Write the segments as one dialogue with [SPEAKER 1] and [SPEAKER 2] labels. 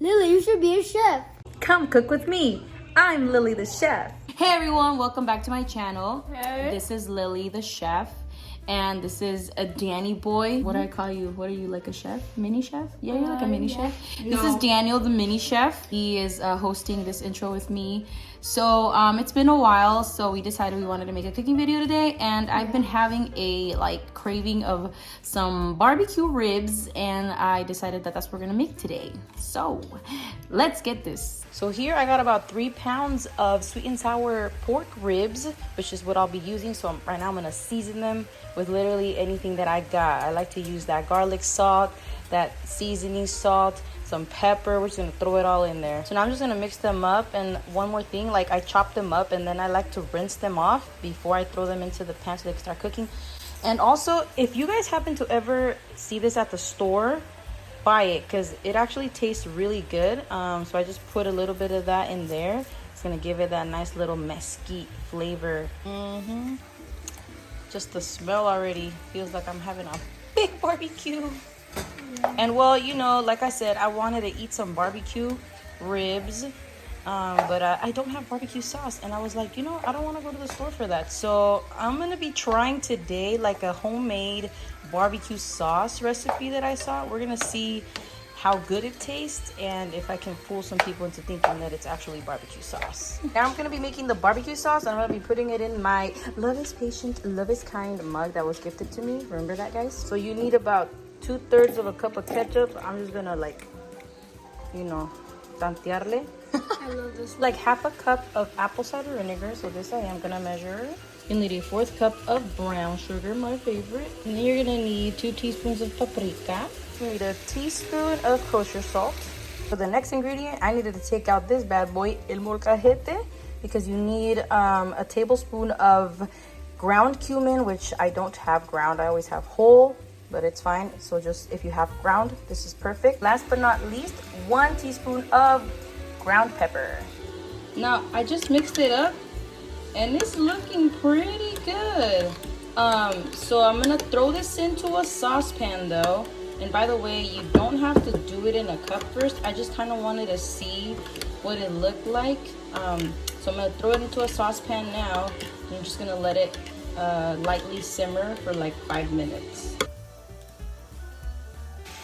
[SPEAKER 1] Lily, you should be a chef.
[SPEAKER 2] Come cook with me. I'm Lily the chef. Hey everyone, welcome back to my channel.
[SPEAKER 1] Hey.
[SPEAKER 2] This is Lily the chef. And this is a Danny boy. What do I call you? What are you, like a chef? Mini chef? Yeah, you're like a mini chef.
[SPEAKER 1] No.
[SPEAKER 2] This is Daniel, the mini chef. He is hosting this intro with me. So it's been a while, so we decided we wanted to make a cooking video today. And I've been having a craving of some barbecue ribs, and I decided that that's what we're gonna make today. So let's get this. So here I got about 3 pounds of sweet and sour pork ribs, which is what I'll be using. So right now I'm gonna season them with literally anything that I got. I like to use that garlic salt, that seasoning salt, some pepper. We're just gonna throw it all in there. So now I'm just gonna mix them up. And one more thing, I chop them up and then I like to rinse them off before I throw them into the pan so they can start cooking. And also, if you guys happen to ever see this at the store, buy it because it actually tastes really good. So I just put a little bit of that in there. It's gonna give it that nice little mesquite flavor. Just the smell already feels like I'm having a big barbecue. And well, you know, like I said, I wanted to eat some barbecue ribs, but I don't have barbecue sauce. And I was like, you know, I don't want to go to the store for that. So I'm going to be trying today like a homemade barbecue sauce recipe that I saw. We're going to see how good it tastes and if I can fool some people into thinking that it's actually barbecue sauce. Now I'm going to be making the barbecue sauce. I'm going to be putting it in my Love is Patient, Love is Kind mug that was gifted to me. Remember that, guys? So you need about 2/3 of a cup of ketchup. I'm just gonna tantearle.
[SPEAKER 1] I love this.
[SPEAKER 2] Like half a cup of apple cider vinegar. So this I am gonna measure. You need a 1/4 cup of brown sugar, my favorite. And then you're gonna need 2 teaspoons of paprika. You need a teaspoon of kosher salt. For the next ingredient, I needed to take out this bad boy, el molcajete, because you need a tablespoon of ground cumin, which I don't have ground. I always have whole, but it's fine. So just if you have ground, this is perfect. Last but not least, 1 teaspoon of ground pepper. Now I just mixed it up and it's looking pretty good. So I'm gonna throw this into a saucepan though. And by the way, you don't have to do it in a cup first. I just kind of wanted to see what it looked like. So I'm gonna throw it into a saucepan now. And I'm just gonna let it lightly simmer for like 5 minutes.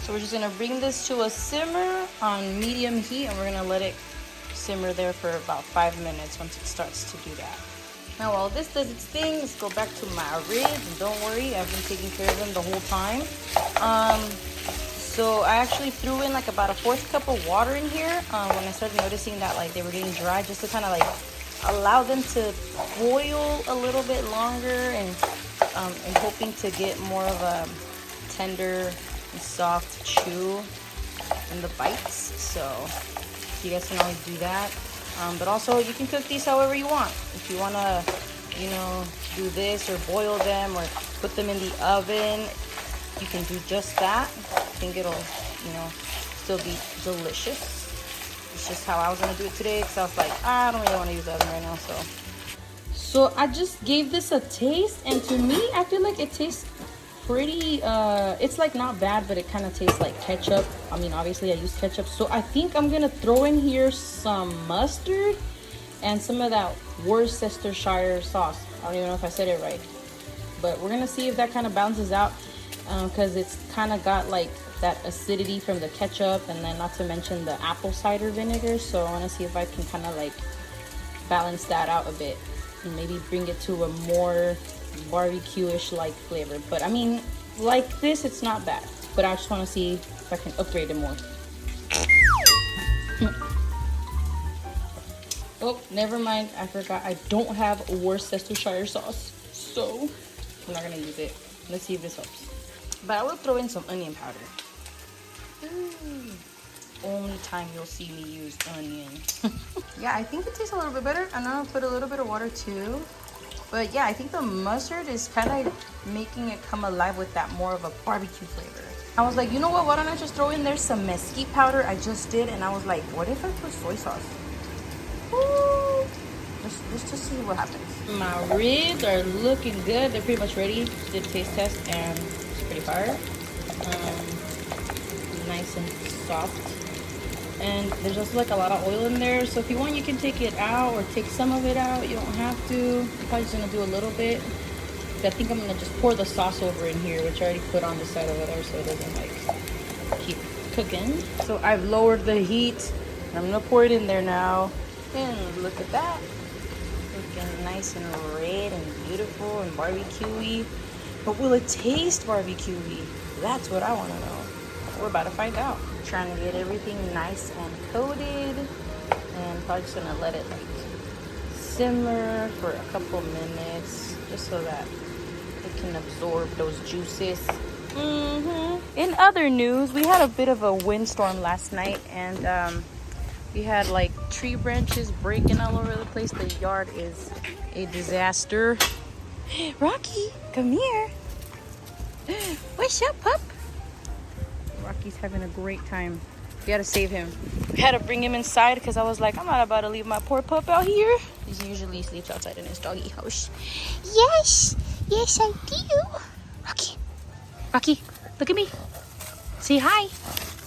[SPEAKER 2] So we're just gonna bring this to a simmer on medium heat and we're gonna let it simmer there for about 5 minutes once it starts to do that. Now while this does its thing, let's go back to my ribs. And don't worry, I've been taking care of them the whole time. So I actually threw in like about a 1/4 cup of water in here when I started noticing that they were getting dry, just to kind of allow them to boil a little bit longer and hoping to get more of a tender soft chew in the bites. So you guys can always do that, but also you can cook these however you want. If you want to do this or boil them or put them in the oven, you can do just that. I think it'll still be delicious. It's just how I was gonna do it today because I was like, I don't really want to use the oven right now. So I just gave this a taste, and to me I feel like it tastes pretty it's not bad, but it kind of tastes like ketchup. I mean, obviously I use ketchup, so I think I'm gonna throw in here some mustard and some of that Worcestershire sauce. I don't even know if I said it right, but we're gonna see if that kind of balances out because it's kind of got that acidity from the ketchup, and then not to mention the apple cider vinegar. So I want to see if I can kind of balance that out a bit and maybe bring it to a more barbecue-ish flavor. But I mean, like this, it's not bad, but I just want to see if I can upgrade it more. Oh, never mind, I forgot I don't have Worcestershire sauce, so I'm not gonna use it. Let's see if this helps. But I will throw in some onion powder. Only time you'll see me use onion. Yeah, I think it tastes a little bit better. And I'll put a little bit of water too. But yeah, I think the mustard is kind of making it come alive with that more of a barbecue flavor. I was like, you know what? Why don't I just throw in there some mesquite powder? I just did, and I was like, what if I put soy sauce? Ooh. Just to see what happens. My ribs are looking good. They're pretty much ready. Did a taste test, and it's pretty fire. Nice and soft. And there's also like a lot of oil in there. So if you want, you can take it out or take some of it out. You don't have to. I'm probably just gonna do a little bit. I think I'm gonna just pour the sauce over in here, which I already put on the side over there so it doesn't like keep cooking. So I've lowered the heat. I'm gonna pour it in there now. And look at that. Looking nice and red and beautiful and barbecue-y. But will it taste barbecue-y? That's what I want to know. We're about to find out. Trying to get everything nice and coated. And probably just gonna let it like simmer for a couple minutes just so that it can absorb those juices. In other news, we had a bit of a windstorm last night, and we had like tree branches breaking all over the place. The yard is a disaster. Rocky, come here. What's up, pup? Rocky's having a great time. We had to save him. We had to bring him inside because I was like, I'm not about to leave my poor pup out here. He usually sleeps outside in his doggy house. Yes, yes I do. Rocky, Rocky, look at me. Say hi.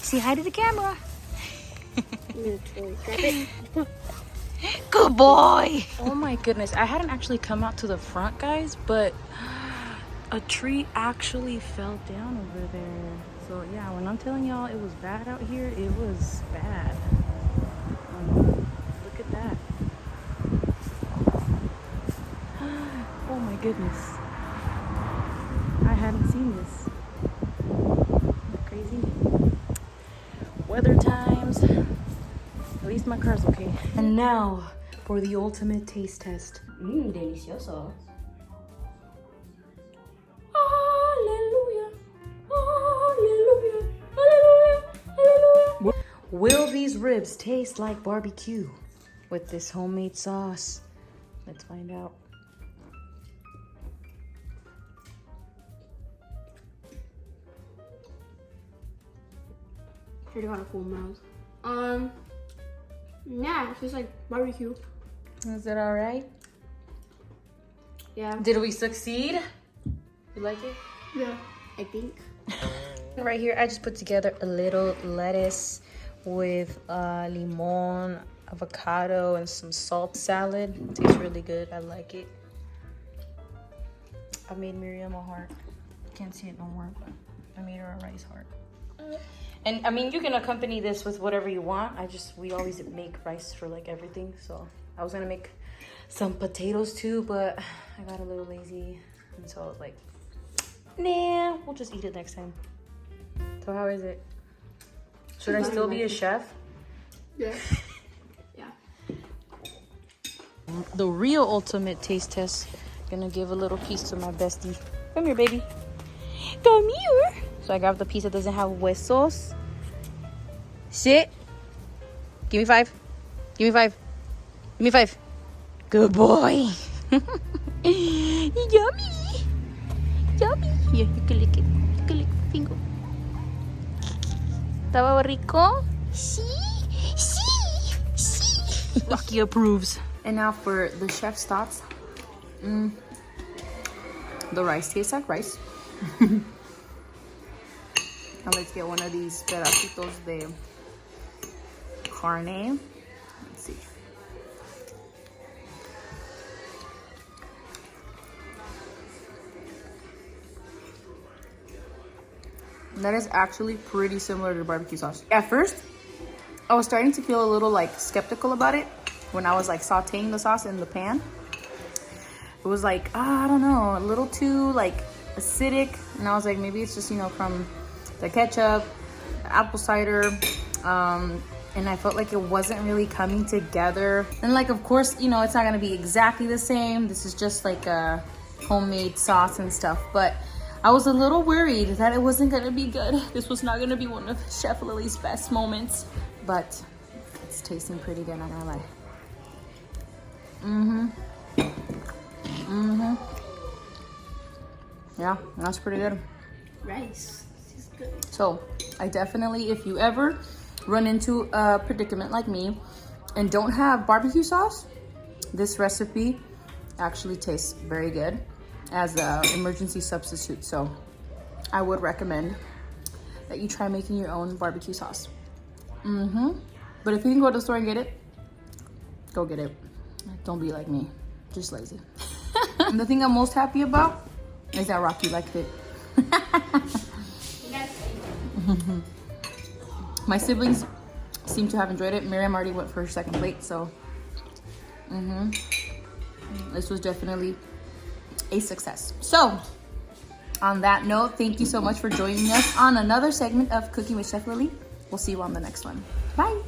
[SPEAKER 2] Say hi to the camera. Good boy. Oh my goodness, I hadn't actually come out to the front, guys, but a tree actually fell down over there. So yeah, when I'm telling y'all it was bad out here, it was bad. Look at that. Oh my goodness, I hadn't seen this. Crazy. Weather times. At least my car's okay. And now for the ultimate taste test. Delicioso. Hallelujah. Hallelujah. Hallelujah. Hallelujah. Will these ribs taste like barbecue with this homemade sauce? Let's find out.
[SPEAKER 1] Pretty got a full mouth. Yeah, it tastes like barbecue.
[SPEAKER 2] Is it all right?
[SPEAKER 1] Yeah.
[SPEAKER 2] Did we succeed? You like it?
[SPEAKER 1] Yeah, I think.
[SPEAKER 2] Right here, I just put together a little lettuce with limon, avocado, and some salt salad. It tastes really good. I like it. I made Miriam a heart. Can't see it no more, but I made her a rice heart. And I mean, you can accompany this with whatever you want. We always make rice for like everything. So I was gonna make some potatoes too, but I got a little lazy. And so I was like, nah, we'll just eat it next time. So how is it? Should I still be a chef?
[SPEAKER 1] Yeah. Yeah.
[SPEAKER 2] The real ultimate taste test. Gonna give a little piece to my bestie. Come here, baby. Come here. So I grabbed the piece that doesn't have huesos. Sit. Give me 5. Give me 5. Give me 5. Good boy. Yummy. Yummy. Here, you can lick it. You can lick the finger. ¿Estaba rico? Sí. Sí. Sí. Rocky approves. And now for the chef's thoughts. The rice tastes like rice. Now let's get one of these pedacitos de carne. Let's see. That is actually pretty similar to the barbecue sauce. At first, I was starting to feel a little like skeptical about it when I was like sauteing the sauce in the pan. It was like, I don't know, a little too like acidic. And I was like, maybe it's just, you know, from the ketchup, the apple cider. And I felt like it wasn't really coming together. And like, of course, you know, it's not gonna be exactly the same. This is just like a homemade sauce and stuff. But I was a little worried that it wasn't gonna be good. This was not gonna be one of Chef Lili's best moments. But it's tasting pretty good, I'm not gonna lie. Yeah, that's pretty good.
[SPEAKER 1] Rice. This is good.
[SPEAKER 2] So I definitely, if you ever run into a predicament like me and don't have barbecue sauce, this recipe actually tastes very good as an emergency substitute. So I would recommend that you try making your own barbecue sauce. But if you can go to the store and get it, go get it. Don't be like me, just lazy. And the thing I'm most happy about is that Rocky liked it. My siblings seem to have enjoyed it. Miriam already went for her second plate, so this was definitely a success. So on that note, thank you so much for joining us on another segment of Cooking with Chef Lili. We'll see you on the next one. Bye.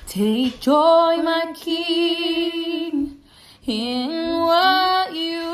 [SPEAKER 2] Take joy, my King, in what you